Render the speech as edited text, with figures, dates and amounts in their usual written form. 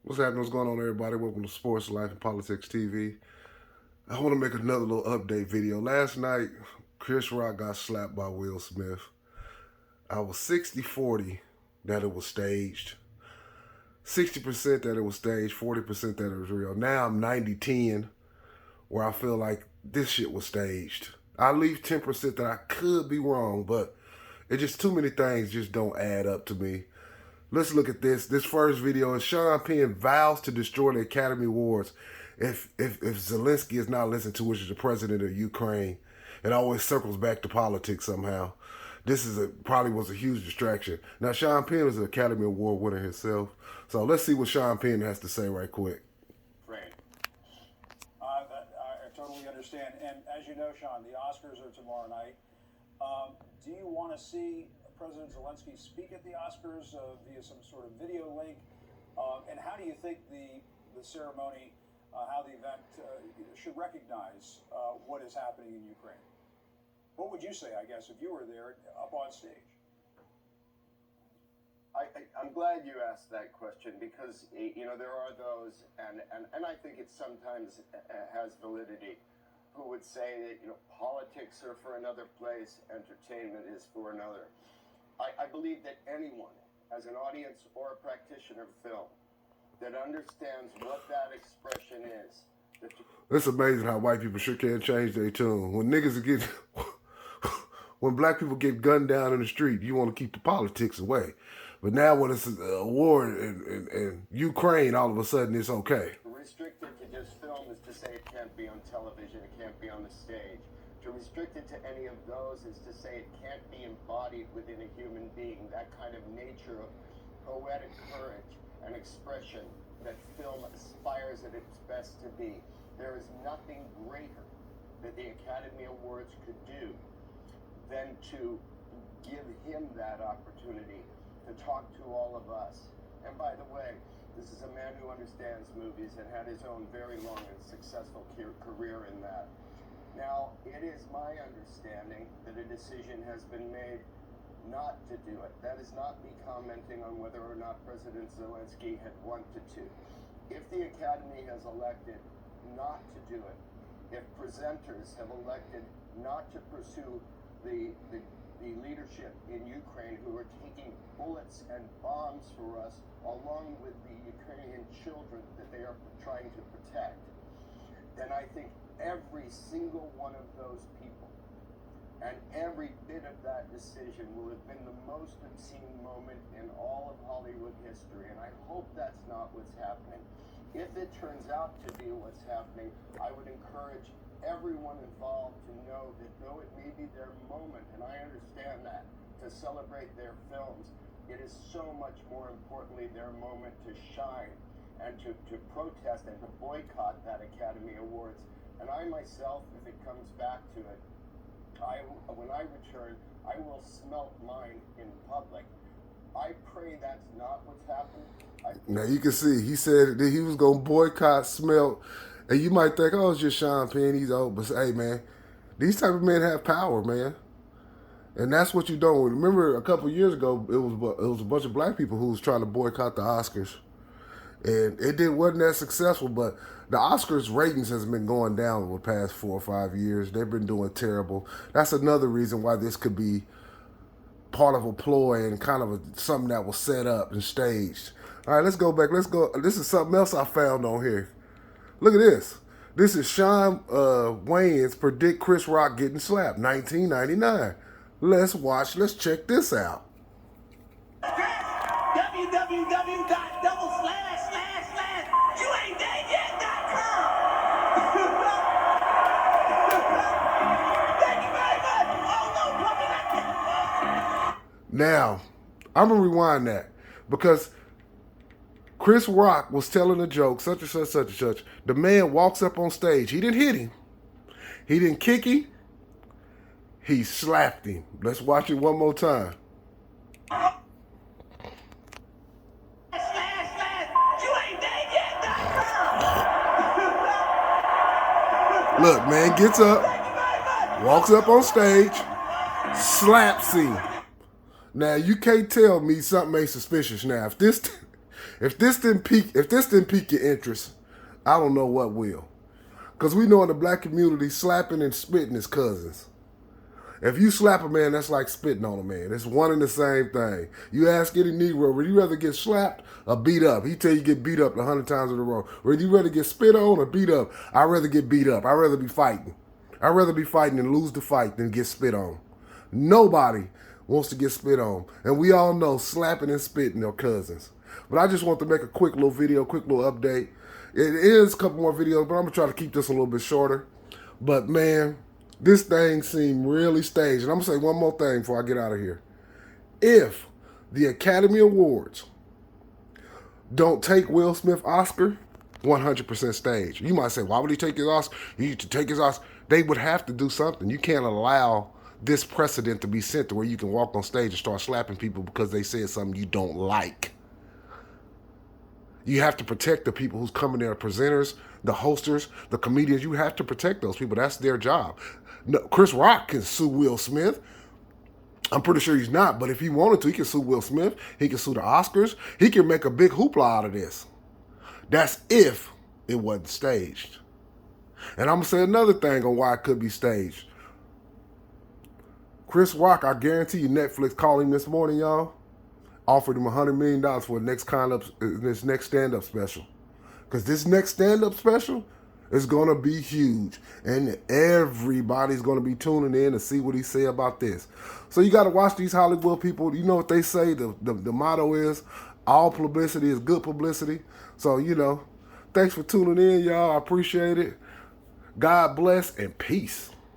What's happening? What's going on, everybody? Welcome to Sports Life and Politics TV. I want to make another little update video. Last night, Chris Rock got slapped by Will Smith. I was 60-40 that it was staged. 60% that it was staged, 40% that it was real. Now I'm 90-10 where I feel like this shit was staged. I leave 10% that I could be wrong, but it just too many things just don't add up to me. Let's look at this. This first video is Sean Penn vows to destroy the Academy Awards if Zelensky is not listened to, which is the president of Ukraine. It always circles back to politics somehow. This is probably was a huge distraction. Now, Sean Penn is an Academy Award winner himself. So let's see what Sean Penn has to say right quick. Great. I totally understand. And as you know, Sean, the Oscars are tomorrow night. Do you want to see President Zelensky speak at the Oscars via some sort of video link? And how do you think the ceremony, how the event should recognize what is happening in Ukraine? What would you say, I guess, if you were there up on stage? I'm glad you asked that question because, you know, there are those, and I think it sometimes has validity, who would say that, you know, politics are for another place, entertainment is for another. I believe that anyone, as an audience or a practitioner of film, that understands what that expression is. It's amazing how white people sure can't change their tune. When niggas get, when black people get gunned down in the street, you want to keep the politics away. But now when it's a war in Ukraine, all of a sudden it's okay. Restricted to just film is to say it can't be on television, it can't be on the stage. To restrict it to any of those is to say it can't be embodied within a human being. That kind of nature of poetic courage and expression that film aspires at its best to be. There is nothing greater that the Academy Awards could do than to give him that opportunity to talk to all of us. And by the way, this is a man who understands movies and had his own very long and successful career in that. Now, it is my understanding that a decision has been made not to do it. That is not me commenting on whether or not President Zelensky had wanted to. If the Academy has elected not to do it, if presenters have elected not to pursue the leadership in Ukraine who are taking bullets and bombs for us, along with the Ukrainian children that they are trying to protect, then I think every single one of those people and every bit of that decision will have been the most obscene moment in all of Hollywood history, and I hope that's not what's happening. If it turns out to be what's happening, I would encourage everyone involved to know that though it may be their moment, and I understand that, to celebrate their films, it is so much more importantly their moment to shine and to protest and to boycott that Academy Awards. And I myself, if it comes back to it, when I return, I will smelt mine in public. I pray that's not what's happened. Now you can see he said that he was gonna boycott smelt, and you might think, oh, it's just Sean Penn, he's old, but hey, man, these type of men have power, man, and that's what you don't remember. A couple of years ago, it was a bunch of black people who was trying to boycott the Oscars, and wasn't that successful. But the Oscars ratings has been going down over the past 4 or 5 years. They've been doing terrible. That's another reason why this could be part of a ploy and kind of something that was set up and staged. All right, let's go back. Let's go. This is something else I found on here. Look at this. This is Sean Wayans predict Chris Rock getting slapped, 1999. Let's watch. Let's check this out. Now, I'm going to rewind that because Chris Rock was telling a joke, such and such, such and such. The man walks up on stage. He didn't hit him. He didn't kick him. He slapped him. Let's watch it one more time. Look, man, gets up, walks up on stage, slaps him. Now, you can't tell me something ain't suspicious now. If this didn't pique your interest, I don't know what will. Because we know in the black community, slapping and spitting is cousins. If you slap a man, that's like spitting on a man. It's one and the same thing. You ask any Negro, would you rather get slapped or beat up? He tell you get beat up 100 times in a row. Would you rather get spit on or beat up? I'd rather get beat up. I'd rather be fighting. I'd rather be fighting and lose the fight than get spit on. Nobody wants to get spit on. And we all know slapping and spitting are cousins. But I just want to make a quick little video, quick little update. It is a couple more videos, but I'm going to try to keep this a little bit shorter. But man, this thing seemed really staged. And I'm going to say one more thing before I get out of here. If the Academy Awards don't take Will Smith Oscar, 100% staged. You might say, why would he take his Oscar? He used to take his Oscar. They would have to do something. You can't allow this precedent to be set to where you can walk on stage and start slapping people because they said something you don't like. You have to protect the people who's coming there, the presenters, the hosters, the comedians. You have to protect those people. That's their job. No, Chris Rock can sue Will Smith. I'm pretty sure he's not, but if he wanted to, he can sue Will Smith. He can sue the Oscars. He can make a big hoopla out of this. That's if it wasn't staged. And I'm going to say another thing on why it could be staged. Chris Rock, I guarantee you, Netflix called him this morning, y'all. Offered him $100 million for this next stand-up special. Because this next stand-up special is going to be huge. And everybody's going to be tuning in to see what he say about this. So you got to watch these Hollywood people. You know what they say? The motto is, all publicity is good publicity. So, you know, thanks for tuning in, y'all. I appreciate it. God bless and peace.